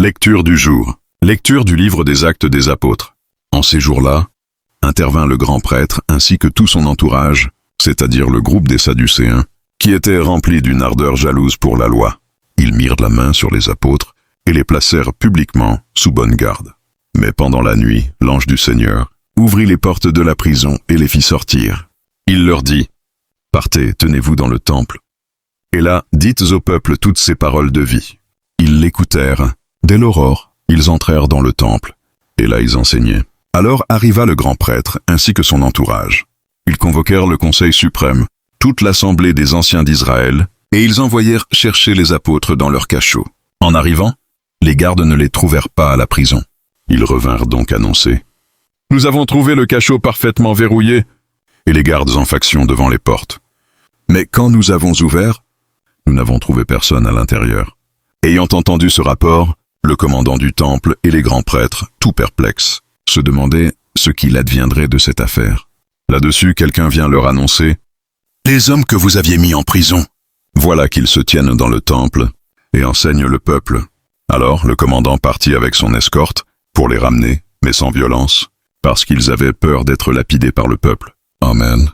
Lecture du jour. Lecture du livre des Actes des Apôtres. En ces jours-là, intervint le grand prêtre ainsi que tout son entourage, c'est-à-dire le groupe des Sadducéens, qui étaient remplis d'une ardeur jalouse pour la loi. Ils mirent la main sur les apôtres et les placèrent publiquement sous bonne garde. Mais pendant la nuit, l'ange du Seigneur ouvrit les portes de la prison et les fit sortir. Il leur dit, « Partez, tenez-vous dans le temple. Et là, dites au peuple toutes ces paroles de vie. » Ils l'écoutèrent. Dès l'aurore, ils entrèrent dans le temple, et là ils enseignaient. Alors arriva le grand prêtre, ainsi que son entourage. Ils convoquèrent le conseil suprême, toute l'assemblée des anciens d'Israël, et ils envoyèrent chercher les apôtres dans leur cachot. En arrivant, les gardes ne les trouvèrent pas à la prison. Ils revinrent donc annoncer, « Nous avons trouvé le cachot parfaitement verrouillé, et les gardes en faction devant les portes. Mais quand nous avons ouvert, nous n'avons trouvé personne à l'intérieur. » Ayant entendu ce rapport, le commandant du temple et les grands prêtres, tout perplexes, se demandaient ce qu'il adviendrait de cette affaire. Là-dessus, quelqu'un vient leur annoncer « Les hommes que vous aviez mis en prison, voilà qu'ils se tiennent dans le temple et enseignent le peuple. » Alors le commandant partit avec son escorte pour les ramener, mais sans violence, parce qu'ils avaient peur d'être lapidés par le peuple. Amen.